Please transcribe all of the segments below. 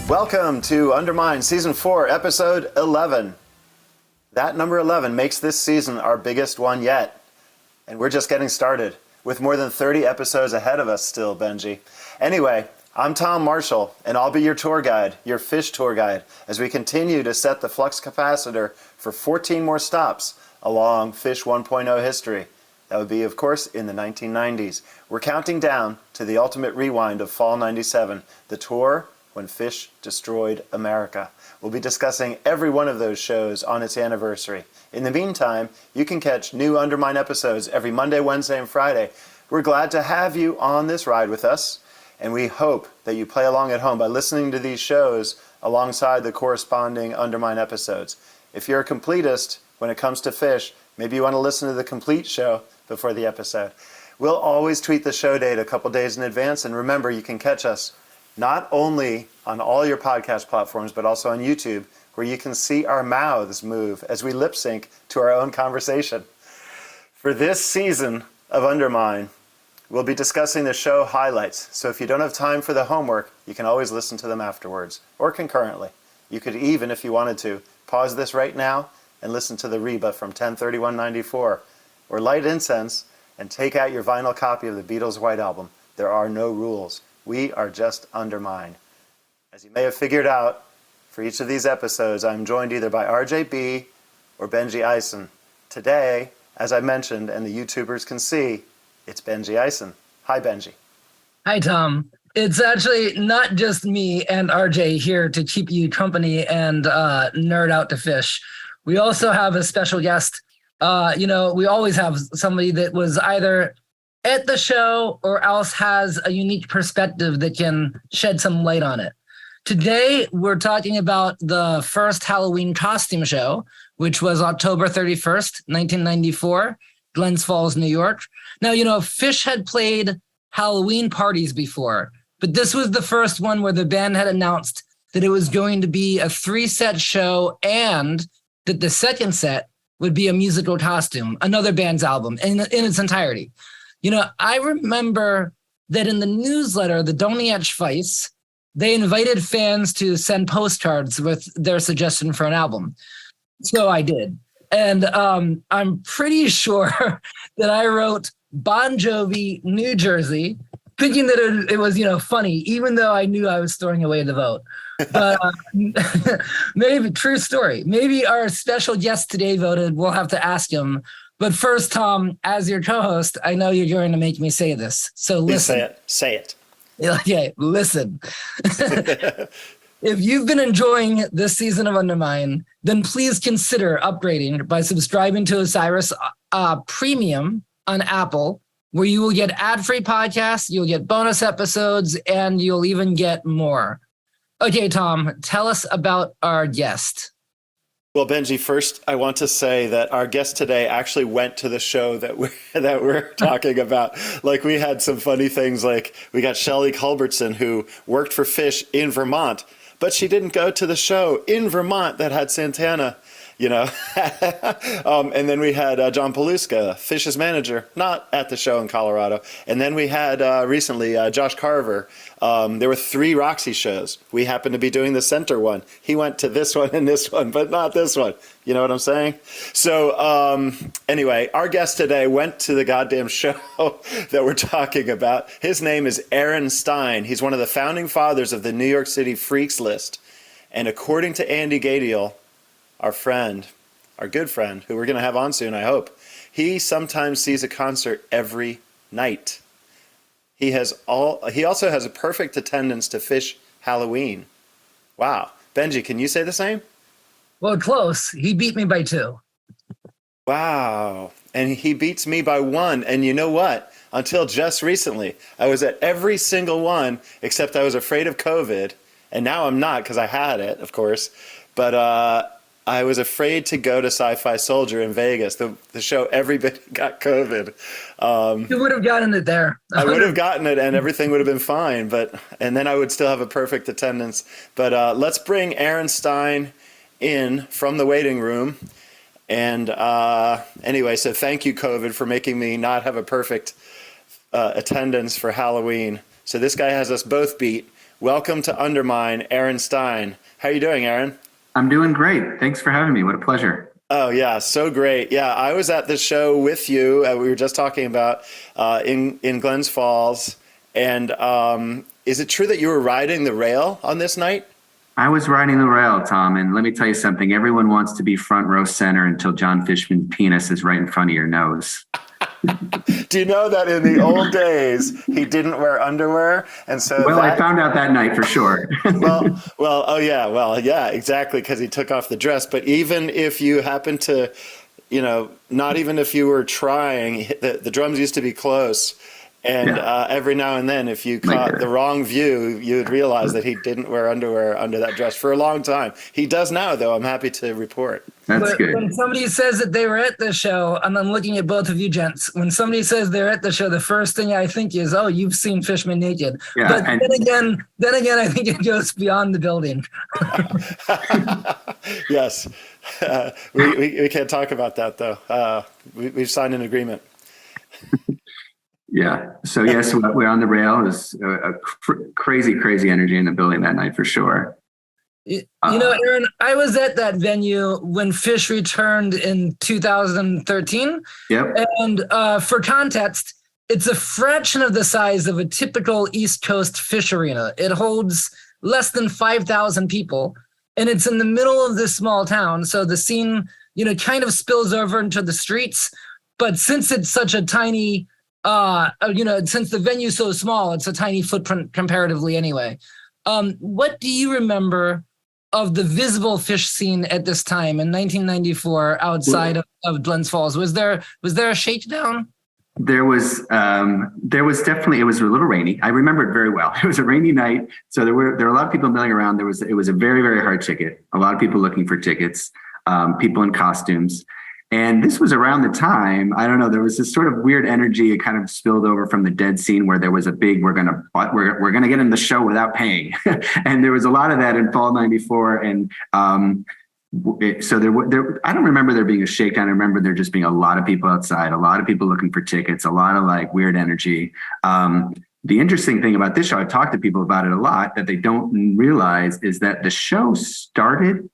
Welcome to Undermine Season 4, Episode 11. That number 11 makes this season our biggest one yet. And we're just getting started, with more than 30 episodes ahead of us still, Benji. Anyway, I'm Tom Marshall, and I'll be your tour guide, your Phish tour guide, as we continue to set the flux capacitor for 14 more stops along Phish 1.0 history. That would be, of course, in the 1990s. We're counting down to the ultimate rewind of Fall 97, the tour when Phish destroyed America. We'll be discussing every one of those shows on its anniversary. In the meantime, you can catch new Undermine episodes every Monday, Wednesday, and Friday. We're glad to have you on this ride with us, and we hope that you play along at home by listening to these shows alongside the corresponding Undermine episodes. If you're a completist when it comes to Phish, maybe you want to listen to the complete show before the episode. We'll always tweet the show date a couple days in advance, and remember, you can catch us not only on all your podcast platforms, but also on YouTube, where you can see our mouths move as we lip sync to our own conversation. For this season of Undermine, we'll be discussing the show highlights, so if you don't have time for the homework, you can always listen to them afterwards, or concurrently. You could even, if you wanted to, pause this right now and listen to the Reba from 10/31/94, or light incense and take out your vinyl copy of the Beatles' White Album. There are no rules. We are just Undermine. As you may have figured out, for each of these episodes, I'm joined either by RJB or Benji Eisen. Today, as I mentioned, and the YouTubers can see, it's Benji Eisen. Hi, Benji. Hi, Tom. It's actually not just me and RJ here to keep you company and nerd out to Phish. We also have a special guest. We always have somebody that was either at the show or else has a unique perspective that can shed some light on it. Today, we're talking about the first Halloween costume show, which was October 31st, 1994, Glens Falls, New York. Now, Phish had played Halloween parties before, but this was the first one where the band had announced that it was going to be a 3-set show and that the second set would be a musical costume, another band's album in its entirety. I remember that in the newsletter, the Doniach Vice, they invited fans to send postcards with their suggestion for an album. So I did. And I'm pretty sure that I wrote Bon Jovi, New Jersey, thinking that it was, funny, even though I knew I was throwing away the vote. But maybe, true story. Maybe our special guest today voted. We'll have to ask him. But first, Tom, as your co-host, I know you're going to make me say this. So listen. Please say it. Okay, listen. If you've been enjoying this season of Undermine, then please consider upgrading by subscribing to Osiris Premium on Apple, where you will get ad-free podcasts, you'll get bonus episodes, and you'll even get more. Okay, Tom, tell us about our guest. Well, Benji, first I want to say that our guest today actually went to the show that we're talking about. Like, we had some funny things, like we got Shelley Culbertson, who worked for Phish in Vermont, but she didn't go to the show in Vermont that had Santana, and then we had John Paluska, Phish's manager, not at the show in Colorado. And then we had recently Josh Carver. There were 3 Roxy shows. We happened to be doing the center one. He went to this one and this one, but not this one. You know what I'm saying? So anyway, our guest today went to the goddamn show that we're talking about. His name is Aaron Stein. He's one of the founding fathers of the New York City Freaks list. And according to Andy Gadiel, our friend, our good friend, who we're going to have on soon, I hope, he sometimes sees a concert every night. He also has a perfect attendance to Phish Halloween. Wow. Benji, can you say the same? Well, close. He beat me by 2. Wow. And he beats me by 1. And you know what? Until just recently, I was at every single one, except I was afraid of COVID. And now I'm not, because I had it, of course. But I was afraid to go to Sci-Fi Soldier in Vegas, the show everybody got COVID. You would have gotten it there. I would have gotten it and everything would have been fine, and then I would still have a perfect attendance. But let's bring Aaron Stein in from the waiting room. And anyway, so thank you, COVID, for making me not have a perfect attendance for Halloween. So this guy has us both beat. Welcome to Undermine, Aaron Stein. How are you doing, Aaron? I'm doing great. Thanks for having me. What a pleasure. Oh yeah, so great. Yeah, I was at this show with you. We were just talking about in Glens Falls. And is it true that you were riding the rail on this night? I was riding the rail, Tom, and let me tell you something. Everyone wants to be front row center until John Fishman's penis is right in front of your nose. Do you know that in the old days he didn't wear underwear, and so I found out that night for sure. yeah, exactly, because he took off the dress. But even if you happen to, not even if you were trying, the drums used to be close. And every now and then, if you caught the wrong view, you would realize that he didn't wear underwear under that dress for a long time. He does now, though, I'm happy to report. That's good. When somebody says that they were at the show, and I'm looking at both of you gents, when somebody says they're at the show, the first thing I think is, oh, you've seen Fishman naked. Yeah, but then again, I think it goes beyond the building. Yes. We can't talk about that, though. We've signed an agreement. Yeah. So yes, we're on the rail. It was a crazy energy in the building that night for sure. Aaron, I was at that venue when Phish returned in 2013. Yep. And for context, it's a fraction of the size of a typical East Coast Phish arena. It holds less than 5,000 people, and it's in the middle of this small town. So the scene, kind of spills over into the streets. But since it's such a tiny since the venue's so small, it's a tiny footprint comparatively anyway. What do you remember of the visible Phish scene at this time in 1994 outside of Glens Falls? Was there a shakedown? There was definitely, it was a little rainy. I remember it very well. It was a rainy night. So there were a lot of people milling around. It was a very, very hard ticket. A lot of people looking for tickets, people in costumes. And this was around the time, I don't know, there was this sort of weird energy. It kind of spilled over from the Dead scene where there was a big, we're gonna get in the show without paying. And there was a lot of that in fall '94. And so I don't remember there being a shakedown. I remember there just being a lot of people outside, a lot of people looking for tickets, a lot of like weird energy. The interesting thing about this show, I've talked to people about it a lot, that they don't realize is that the show started,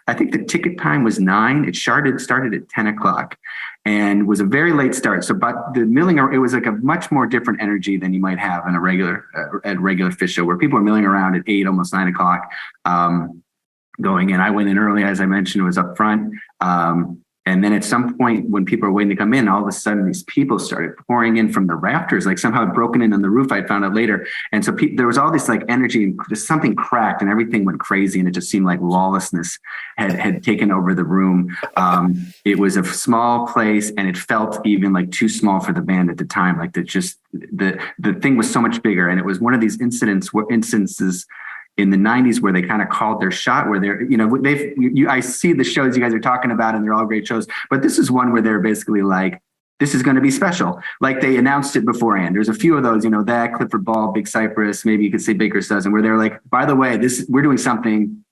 I think the ticket time was 9. It started at 10 o'clock and was a very late start. So, but the milling, it was like a much more different energy than you might have in a regular Phish show where people are milling around at 8, almost 9 o'clock, going in. I went in early, as I mentioned, it was up front. And then at some point when people were waiting to come in, all of a sudden these people started pouring in from the rafters, like somehow had broken in on the roof. I found out later. And so there was all this like energy and just something cracked and everything went crazy. And it just seemed like lawlessness had taken over the room. It was a small place and it felt even like too small for the band at the time. Like the thing was so much bigger. And it was one of these instances in the 90s where they kind of called their shot, where I see the shows you guys are talking about and they're all great shows, but this is one where they're basically like, this is going to be special. Like they announced it beforehand. There's a few of those, that Clifford Ball, Big Cypress, maybe you could say Baker's Dozen, where they're like, by the way, we're doing something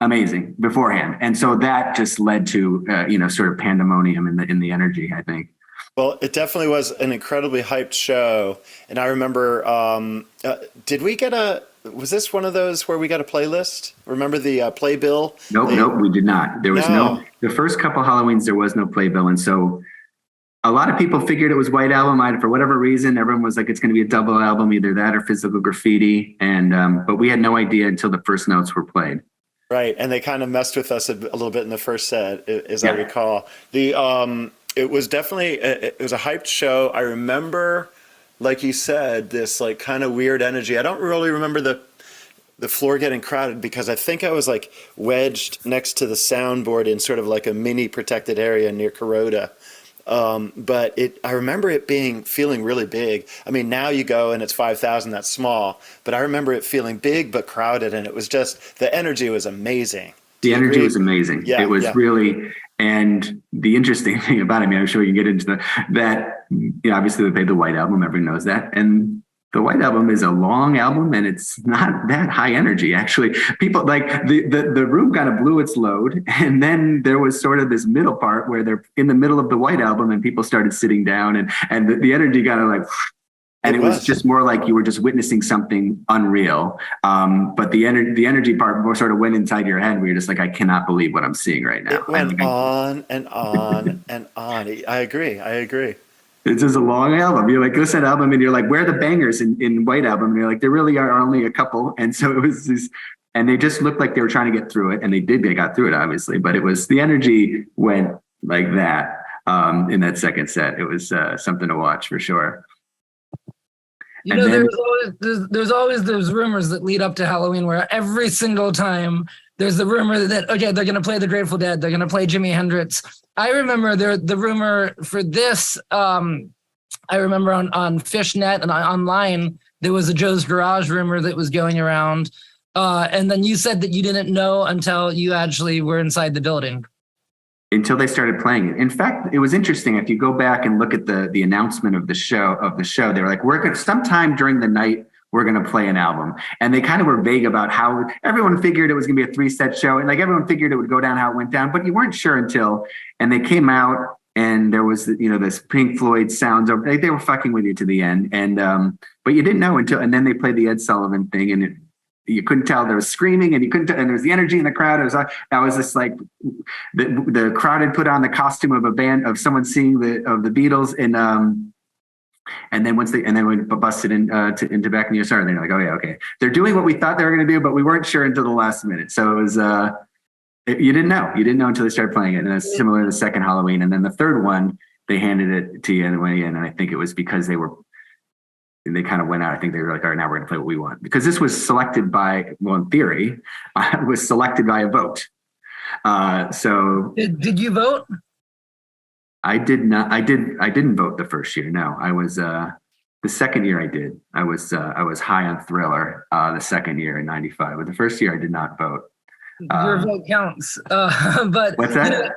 amazing beforehand. And so that just led to, sort of pandemonium in the energy, I think. Well, it definitely was an incredibly hyped show. And I remember, was this one of those where we got a playlist? Remember the playbill? Nope, we did not. There was the first couple Halloweens, there was no playbill. And so a lot of people figured it was White Album. For whatever reason, everyone was like, it's going to be a double album, either that or Physical Graffiti. And but we had no idea until the first notes were played. Right. And they kind of messed with us a little bit in the first set, as I recall. It was definitely, it was a hyped show. I remember, like you said, this like kind of weird energy. I don't really remember the floor getting crowded because I think I was like wedged next to the soundboard in sort of like a mini protected area near Kuroda. But I remember it feeling really big. I mean, now you go and it's 5,000, that's small, but I remember it feeling big but crowded, and it was just, the energy was amazing. The energy was amazing. Yeah, it was really, and the interesting thing about it, I'm sure we can get into that, obviously they played the White Album, everyone knows that. And the White Album is a long album and it's not that high energy. Actually, people like the room kind of blew its load. And then there was sort of this middle part where they're in the middle of the White Album and people started sitting down and the energy kind of like And it was just more like you were just witnessing something unreal. But the energy part more sort of went inside your head where you're just like, I cannot believe what I'm seeing right now. It went on and on and on. I agree. It's just a long album. You're like, listen to that album and you're like, where are the bangers in White Album? And you're like, there really are only a couple. And so it was this, and they just looked like they were trying to get through it. And they got through it, obviously. But it was, the energy went like that in that second set. It was something to watch for sure. You know, there's always those rumors that lead up to Halloween where every single time there's the rumor that, okay, they're going to play the Grateful Dead, they're going to play Jimi Hendrix. I remember the rumor for this, I remember on Fishnet and online, there was a Joe's Garage rumor that was going around. And then you said that you didn't know until you actually were inside the building. Until they started playing it. In fact, it was interesting. If you go back and look at the announcement of the show, they were like, we're going to, sometime during the night, we're going to play an album. And they kind of were vague about how everyone figured it was going to be a 3-set show. And like everyone figured it would go down how it went down, but you weren't sure until, and they came out and there was, this Pink Floyd sounds over, they were fucking with you to the end. And, but you didn't know until, and then they played the Ed Sullivan thing and you couldn't tell there was screaming and you couldn't, and there was the energy in the crowd. That was just like the crowd had put on the costume of a band of someone singing the Beatles. And then we busted into Back in the USSR, and they're like, oh yeah, okay. They're doing what we thought they were going to do, but we weren't sure until the last minute. So it was, you didn't know until they started playing it. And it's similar to the second Halloween. And then the third one, they handed it to you and went in. And I think it was because they kind of went out. I think they were like, all right, now we're going to play what we want. Because this was selected by, well, in theory, it was selected by a vote. So did you vote? I did not. I didn't vote the first year. No, I was, the second year I did. I was high on Thriller, the second year in 95, but the first year I did not vote. Your vote counts. But what's that?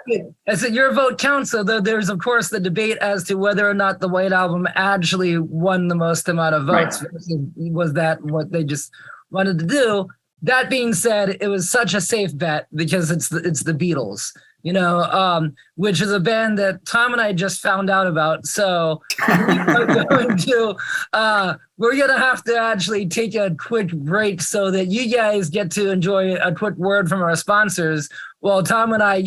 I said your vote counts. So there's, of course, the debate as to whether or not the White Album actually won the most amount of votes. Right. Was that what they just wanted to do? That being said, it was such a safe bet because it's the Beatles, which is a band that Tom and I just found out about. So we're going to have to actually take a quick break so that you guys get to enjoy a quick word from our sponsors. Well, Tom and I,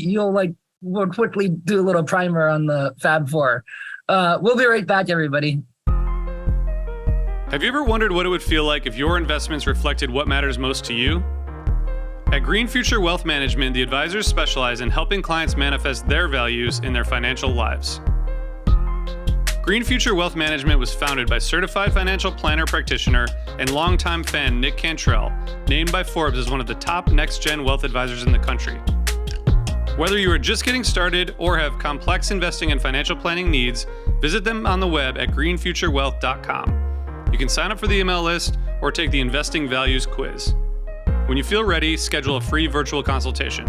we'll quickly do a little primer on the Fab Four. We'll be right back, everybody. Have you ever wondered what it would feel like if your investments reflected what matters most to you? At Green Future Wealth Management, the advisors specialize in helping clients manifest their values in their financial lives. Green Future Wealth Management was founded by certified financial planner practitioner and longtime fan Nick Cantrell, named by Forbes as one of the top next-gen wealth advisors in the country. Whether you are just getting started or have complex investing and financial planning needs, visit them on the web at greenfuturewealth.com. You can sign up for the email list or take the Investing Values quiz. When you feel ready, schedule a free virtual consultation.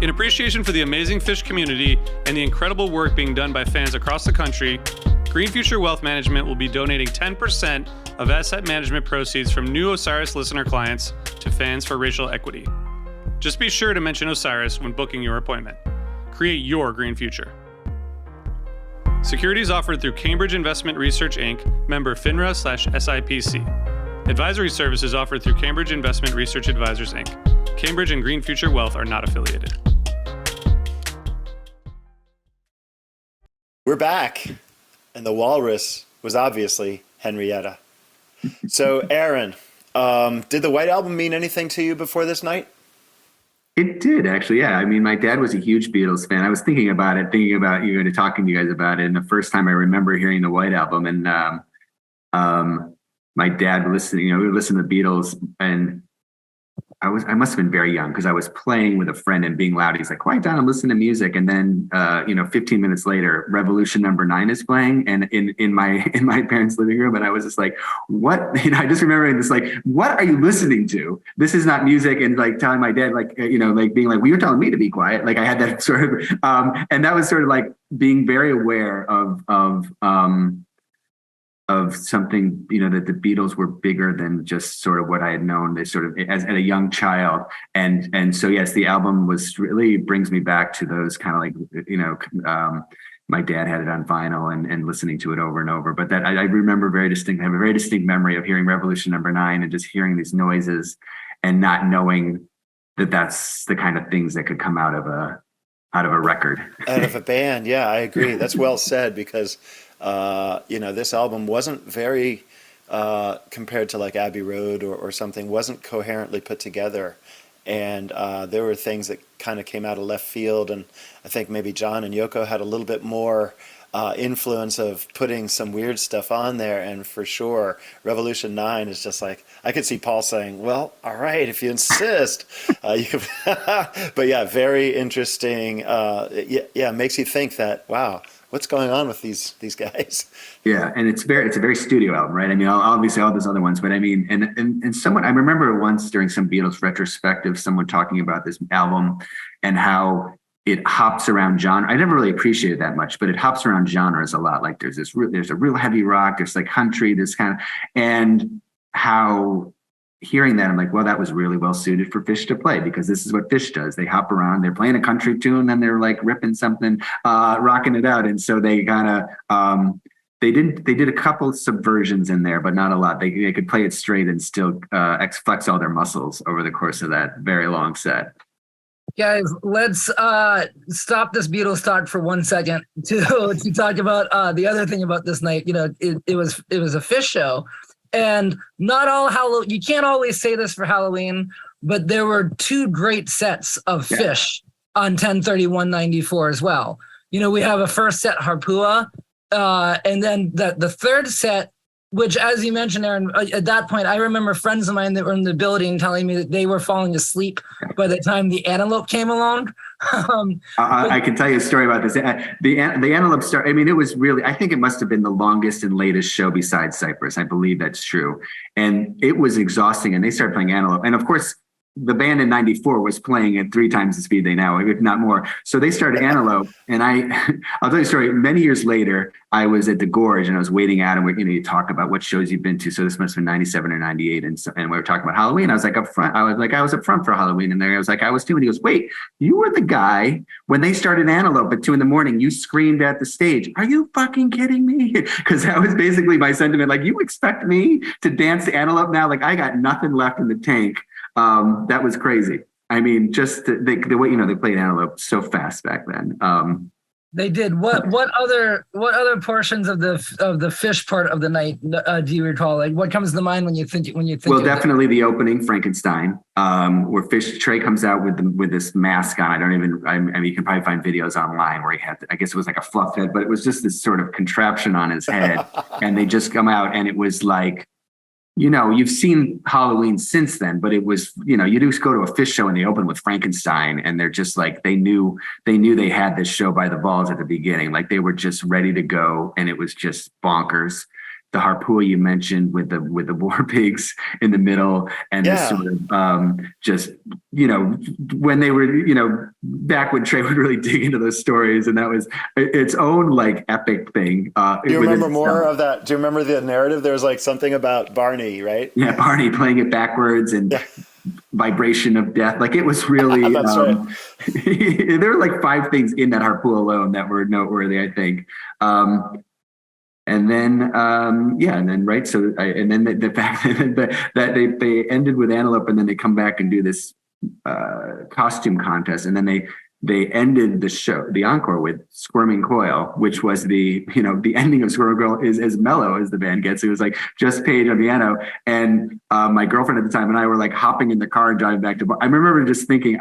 In appreciation for the amazing Phish community and the incredible work being done by fans across the country, Green Future Wealth Management will be donating 10% of asset management proceeds from new Osiris listener clients to Fans for Racial Equity. Just be sure to mention Osiris when booking your appointment. Create your green future. Securities offered through Cambridge Investment Research, Inc., member FINRA/SIPC. Advisory services offered through Cambridge Investment Research Advisors, Inc. Cambridge and Green Future Wealth are not affiliated. We're back. And the walrus was obviously Henrietta. So, Aaron, did the White Album mean anything to you before this night? It did, actually. Yeah. I mean, my dad was a huge Beatles fan. I was thinking about you and talking to you guys about it. And the first time I remember hearing the White Album, and my dad listening, we would listen to the Beatles, and I must have been very young because I was playing with a friend and being loud. He's like, quiet down, I'm listening to music. And then, 15 minutes later, Revolution #9 is playing, and in my parents' living room. And I was just like, what? I just remember this, like, what are you listening to? This is not music. And like telling my dad, being like, well, you're telling me to be quiet. Like I had that sort of, and that was sort of like being very aware of something, that the Beatles were bigger than just sort of what I had known. They sort of as a young child. And so, yes, the album was really brings me back to those kind of like, my dad had it on vinyl and listening to it over and over. But that I remember very distinct. I have a very distinct memory of hearing Revolution Number 9 and just hearing these noises and not knowing that that's the kind of things that could come out of a record. Out of a band. Yeah, I agree. That's well said, because, this album wasn't very, compared to like Abbey Road or something, wasn't coherently put together. And there were things that kind of came out of left field. And I think maybe John and Yoko had a little bit more influence of putting some weird stuff on there. And for sure, Revolution 9 is just like, I could see Paul saying, well, all right, if you insist. You could but yeah, very interesting. Makes you think that, wow, what's going on with these guys? Yeah, and it's a very studio album, right? I mean, obviously all those other ones, but I mean, and someone, I remember once during some Beatles retrospective, someone talking about this album and how it hops around genre. I never really appreciated that much, but it hops around genres a lot. Like there's a real heavy rock, there's like country, this kind of, and how hearing that, I'm like, well, that was really well suited for Phish to play, because this is what Phish does. They hop around, they're playing a country tune, and they're like ripping something, rocking it out. And so they kind of, they did a couple subversions in there, but not a lot. They could play it straight and still flex all their muscles over the course of that very long set. Guys, let's stop this Beatles talk for 1 second to talk about the other thing about this night. It was a Phish show, and not all you can't always say this for Halloween, but there were 2 great sets of Phish on 10/31/94 as well. We have a first set, Harpua, and then the third set, which, as you mentioned, Aaron, at that point, I remember friends of mine that were in the building telling me that they were falling asleep by the time the Antelope came along. I can tell you a story about this. The Antelope start. I mean, it was really, I think it must have been the longest and latest show besides Cypress. I believe that's true. And it was exhausting. And they started playing Antelope. And of course, the band in 94 was playing at 3 times the speed they now, if not more. So they started Antelope. And I'll tell you a story. Many years later, I was at the Gorge and I was waiting out, and you talk about what shows you've been to. So this must have been 97 or 98. And we were talking about Halloween. I was like up front. I was up front for Halloween. And there I was like, I was too. And he goes, wait, you were the guy when they started Antelope at 2 a.m, you screamed at the stage. Are you fucking kidding me? Because that was basically my sentiment. Like, you expect me to dance to Antelope now? Like, I got nothing left in the tank. That was crazy. I mean, just the way, they played Antelope so fast back then. They did. What other portions of the Phish part of the night do you recall? Like, what comes to mind when you think? Well, definitely the opening, Frankenstein, where Trey comes out with this mask on. I mean, you can probably find videos online where he had, I guess it was like a fluff head, but it was just this sort of contraption on his head, and they just come out, and it was like, you've seen Halloween since then, but it was, you do go to a Phish show and they open with Frankenstein, and they're just like, they knew they had this show by the balls at the beginning. Like, they were just ready to go, and it was just bonkers. The Harpua you mentioned with the war pigs in the middle, and this sort of just, when they were, back when Trey would really dig into those stories, and that was its own like epic thing. Do you remember more of that? Do you remember the narrative? There was like something about Barney, right? Yeah, Barney playing it backwards and vibration of death. Like, it was really, that's right. There were like 5 things in that Harpua alone that were noteworthy, I think. And then, right. So, and then the fact that they ended with Antelope, and then they come back and do this costume contest, and then they ended the show, the encore, with Squirming Coil, which was the ending of Squirming Coil is as mellow as the band gets. It was like just Paige on piano, and my girlfriend at the time and I were like hopping in the car and driving back to. I remember just thinking,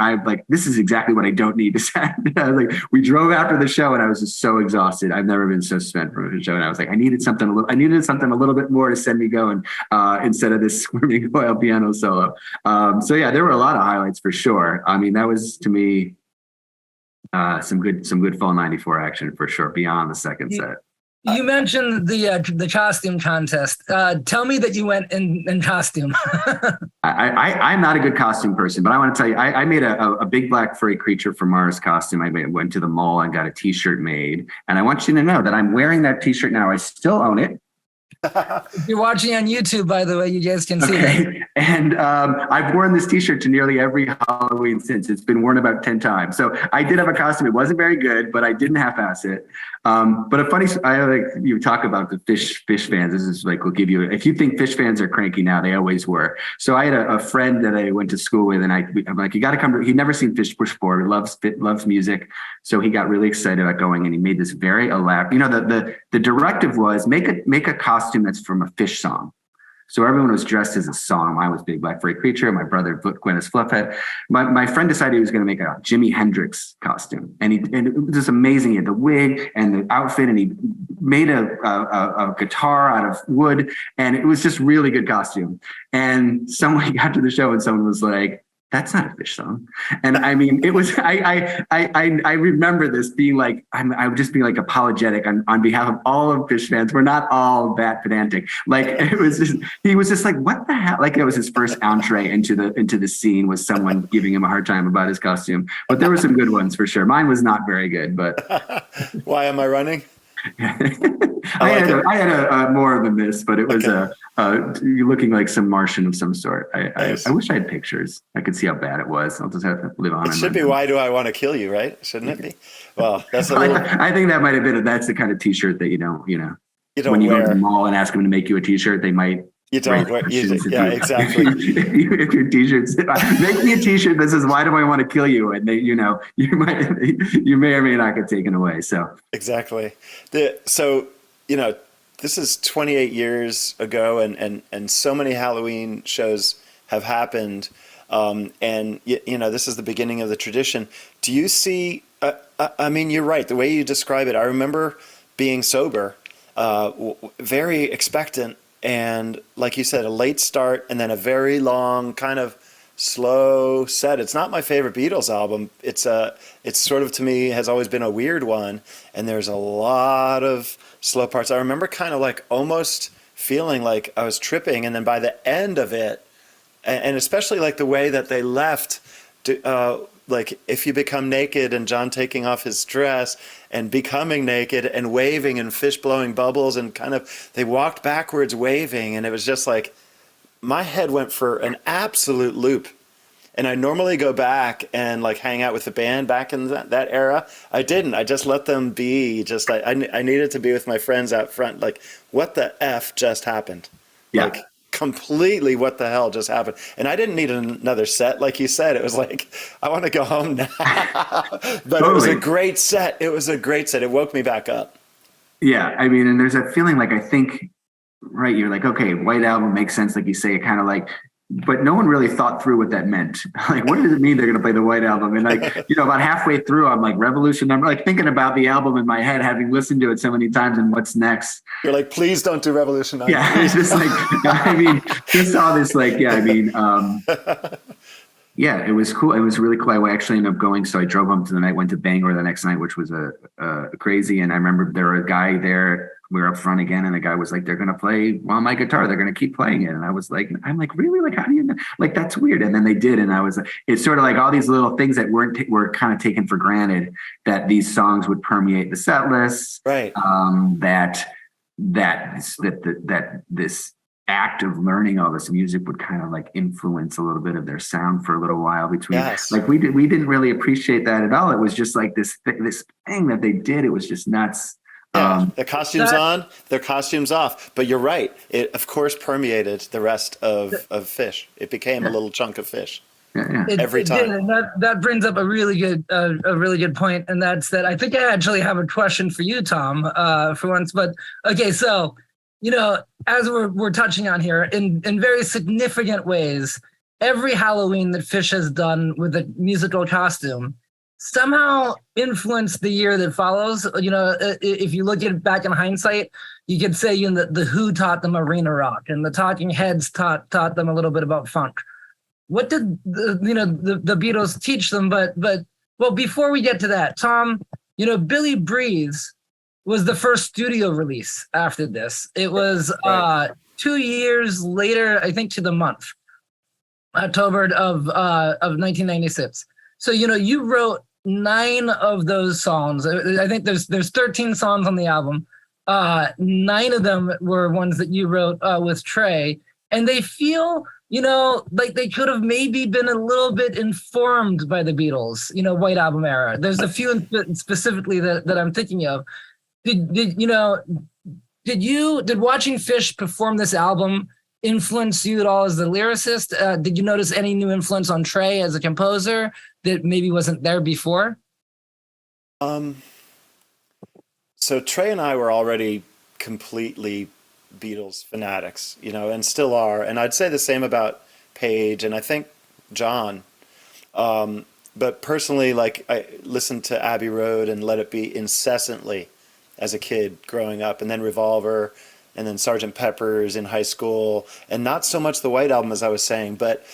this is exactly what I don't need to say. I was like, we drove after the show, and I was just so exhausted. I've never been so spent from a show, and I was like, I needed something a little bit more to send me going, instead of this Squirming Coil piano solo. So yeah, there were a lot of highlights for sure. I mean, that was, to me, some good fall 94 action for sure, beyond the second set. You mentioned the costume contest. Tell me that you went in costume. I'm not a good costume person, but I want to tell you, I made a big black furry creature from Mars costume. I went to the mall and got a t-shirt made, and I want you to know that I'm wearing that t-shirt now. I still own it. If you're watching on YouTube, by the way, you guys can see it. Okay. And I've worn this t-shirt to nearly every Halloween since. It's been worn about 10 times. So I did have a costume. It wasn't very good, but I didn't half-ass it. But a funny, you talk about the Phish fans. This is like, we'll give you, if you think Phish fans are cranky now, they always were. So I had a friend that I went to school with, and I'm like, you got to come. He'd never seen Phish before. He loves music. So he got really excited about going, and he made this very elaborate, the directive was make a costume that's from a Phish song. So everyone was dressed as a song. Mine was Big Black Furry Creature. My brother, Gwyneth Fluffhead. My friend decided he was going to make a Jimi Hendrix costume. And it was just amazing. He had the wig and the outfit, and he made a guitar out of wood. And it was just really good costume. And someone got to the show and someone was like, that's not a Phish song. And I mean, it was, I remember this being like, I would just be like apologetic on behalf of all of Phish fans. We're not all that pedantic. Like he was just like, what the hell? Like it was his first entree into the scene, was someone giving him a hard time about his costume. But there were some good ones for sure. Mine was not very good, but. Why am I running? I had a more than this, but it was you're looking like some Martian of some sort. I wish I had pictures. I could see how bad it was. I'll just have to live on. It should be, why do I want to kill you, right? Shouldn't it be? Well, that's a little... I think that might have been, that's the kind of t-shirt that you don't when you go to the mall and ask them to make you a t-shirt, they might. You don't wear it. Yeah, exactly. If your t-shirts, make me a t-shirt that says, why do I want to kill you? And they, you may or may not get taken away. So exactly. This is 28 years ago, and so many Halloween shows have happened. And this is the beginning of the tradition. Do you see, I mean, you're right. The way you describe it, I remember being sober, very expectant. And like you said, a late start and then a very long kind of slow set. It's not my favorite Beatles album. It's sort of, to me, has always been a weird one. And there's a lot of slow parts. I remember kind of like almost feeling like I was tripping. And then by the end of it, and especially like the way that they left, like If You Become Naked and John taking off his dress and becoming naked and waving and Phish blowing bubbles and kind of, they walked backwards waving, and it was just like, my head went for an absolute loop. And I normally go back and like hang out with the band back in that era. I didn't. I just let them be. Just I needed to be with my friends out front. Like, what the F just happened? Yeah. Like, completely what the hell just happened. And I didn't need another set. Like you said, it was like, I want to go home now. But totally. It was a great set. It woke me back up. Yeah. I mean, and there's a feeling like, I think, right, you're like, okay, White Album makes sense. Like you say, it kind of like, but no one really thought through what that meant. Like, what does it mean they're going to play the White Album? And like, about halfway through, I'm like, Revolution. I'm like thinking about the album in my head, having listened to it so many times, and what's next. You're like, please don't do Revolution. Yeah, it's just like, I mean, just all this, like, yeah, I mean, yeah, it was cool. It was really cool. I actually ended up going. So I drove home to the night, went to Bangor the next night, which was crazy. And I remember there were a guy there. We were up front again, and the guy was like, they're going to play on my guitar. They're going to keep playing it. And I was like, I'm like, really? Like, how do you know? Like, that's weird. And then they did. And I was, it's sort of like all these little things that were kind of taken for granted, that these songs would permeate the set list. Right. That this act of learning all this music would kind of like influence a little bit of their sound for a little while between. Yes. Like we didn't really appreciate that at all. It was just like this thing that they did. It was just nuts. Yeah, their costumes on, their costumes off. But you're right. It, of course, permeated the rest of Phish. It became a little chunk of Phish. Yeah. Every time. And that brings up a really good point, and that's that I think I actually have a question for you, Tom, for once. But okay, so as we're touching on here, in very significant ways, every Halloween that Phish has done with a musical costume somehow influenced the year that follows. If you look at it back in hindsight, you could say the Who taught them arena rock, and the Talking Heads taught them a little bit about funk. What did the Beatles teach them? But before we get to that, Tom, Billy Breathes was the first studio release after this. It was 2 years later, I think, to the month, October of 1996. So you wrote 9 of those songs. I think there's 13 songs on the album. 9 of them were ones that you wrote with Trey, and they feel, like they could have maybe been a little bit informed by the Beatles, White Album era. There's a few specifically that I'm thinking of. Did watching Phish perform this album influence you at all as the lyricist? Did you notice any new influence on Trey as a composer that maybe wasn't there before? So Trey and I were already completely Beatles fanatics, and still are. And I'd say the same about Page and I think John. But personally, like, I listened to Abbey Road and Let It Be incessantly as a kid growing up, and then Revolver, and then Sgt. Pepper's in high school, and not so much the White Album, as I was saying. But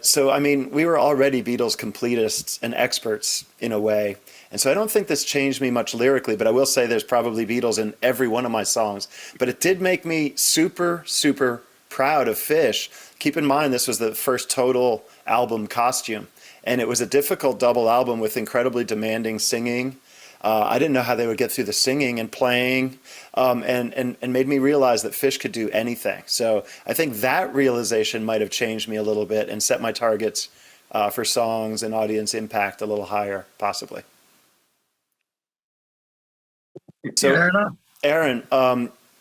so, I mean, we were already Beatles completists and experts in a way. And so I don't think this changed me much lyrically, but I will say there's probably Beatles in every one of my songs. But it did make me super, super proud of Phish. Keep in mind, this was the first total album costume. And it was a difficult double album with incredibly demanding singing. I didn't know how they would get through the singing and playing, and made me realize that Phish could do anything. So I think that realization might have changed me a little bit and set my targets for songs and audience impact a little higher, possibly. So, Aaron,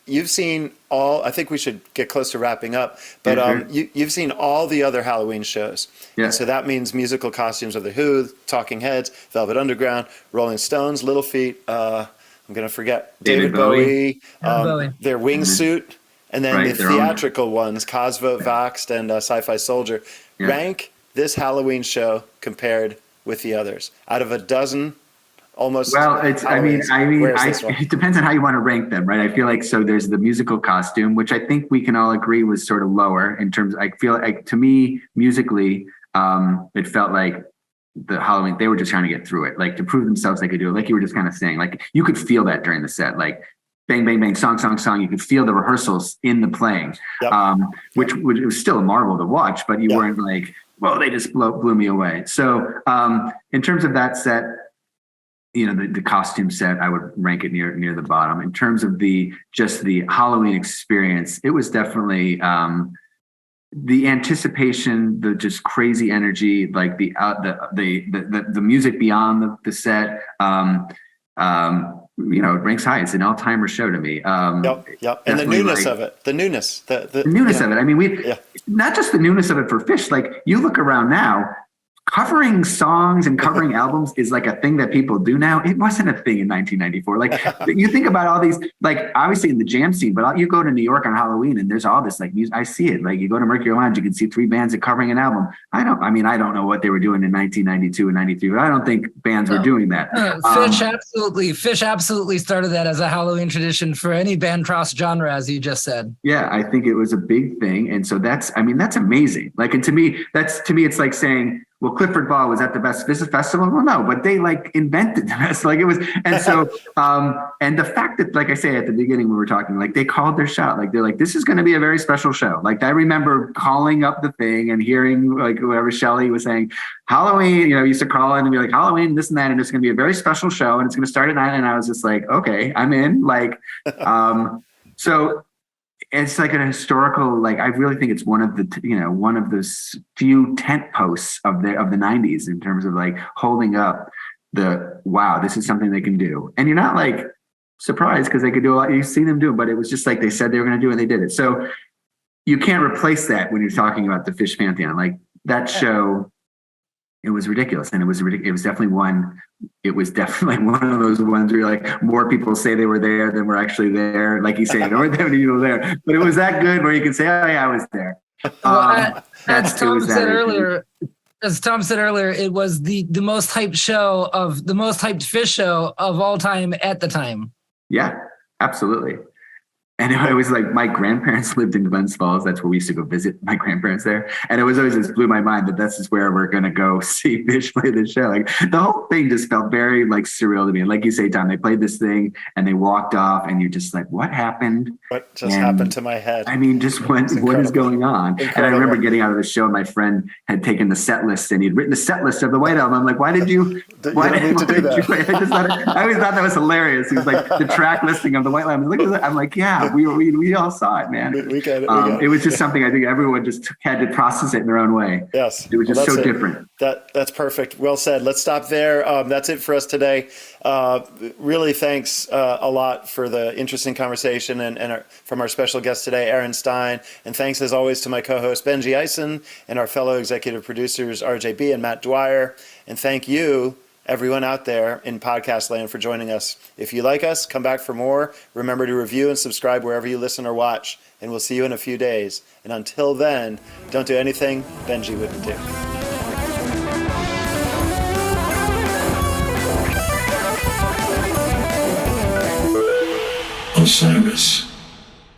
you've seen all, I think we should get close to wrapping up, but you've seen all the other Halloween shows. Yeah. And so that means musical costumes of The Who, Talking Heads, Velvet Underground, Rolling Stones, Little Feat, I'm going to forget, David Bowie, their wingsuit, and then the theatrical ones, Cosmo, Voxed, and Sci-Fi Soldier. Yeah. Rank this Halloween show compared with the others. Out of a dozen, almost. Well, it depends on how you want to rank them, right? I feel like, so there's the musical costume, which I think we can all agree was sort of lower in terms, I feel like, to me, musically, it felt like the Halloween, they were just trying to get through it, like to prove themselves they could do it. Like you were just kind of saying, like you could feel that during the set, like bang, bang, bang, song, song, song. You could feel the rehearsals in the playing, which was still a marvel to watch, but you weren't like, well, they just blew me away. So in terms of that set, the costume set, I would rank it near the bottom. In terms of the Halloween experience, it was definitely the anticipation, the just crazy energy, like the music beyond the set. It ranks high. It's an all-timer show to me. And the newness of it, the newness of it. I mean, not just the newness of it for Phish. Like you look around now, covering songs and covering albums is like a thing that people do now. It wasn't a thing in 1994. Like you think about all these, like obviously in the jam scene, but you go to New York on Halloween and there's all this like music. I see it. Like you go to Mercury Lounge, you can see 3 bands covering an album. I don't know what they were doing in 1992 and 93, but I don't think bands were doing that. Phish absolutely started that as a Halloween tradition for any band cross genre, as you just said. Yeah, I think it was a big thing. And so that's amazing. Like, and to me, it's like saying, well, Clifford Ball was at the best festival. Well, no, but they like invented the best. Like it was, and so, and the fact that, like I say at the beginning, we were talking, like they called their shot. Like they're like, this is going to be a very special show. Like I remember calling up the thing and hearing like whoever Shelley was saying, Halloween. Used to call in and be like, Halloween, this and that, and it's going to be a very special show, and it's going to start at 9. And I was just like, okay, I'm in. Like, so. It's like an historical, like I really think it's one of those few tent posts of the 90s in terms of like holding up wow, this is something they can do. And you're not like surprised because they could do a lot. You've seen them do it, but it was just like they said they were going to do it and they did it. So you can't replace that when you're talking about the Phish Pantheon. Like that show, it was ridiculous. And it was definitely one of those ones where like more people say they were there than were actually there. Like you say, there weren't that many people there, but it was that good where you can say, oh yeah, I was there. As Tom said earlier, it was the most hyped Phish show of all time at the time. Yeah, absolutely. And it was like my grandparents lived in Glens Falls. That's where we used to go visit my grandparents there. And it was always just blew my mind that this is where we're going to go see Phish play this show. Like the whole thing just felt very like surreal to me. And like you say, Tom, they played this thing and they walked off and you're just like, what happened? What just happened to my head? I mean, just what is going on? Incredible. And I remember getting out of the show and my friend had taken the set list and he'd written the set list of the White Album. I'm like, why did you do that? I always thought that was hilarious. It was like the track listing of the White Album. Look at that. I'm like, yeah. We all saw it, man. We get it. It was just something I think everyone just had to process it in their own way. Yes. It was just so different. That's perfect. Well said. Let's stop there. That's it for us today. Really thanks a lot for the interesting conversation and from our special guest today, Aaron Stein. And thanks as always to my co-host, Benji Eisen, and our fellow executive producers, RJB and Matt Dwyer. And thank you, everyone out there in podcast land, for joining us. If you like us, come back for more. Remember to review and subscribe wherever you listen or watch, and we'll see you in a few days. And until then, don't do anything Benji wouldn't do. Osiris.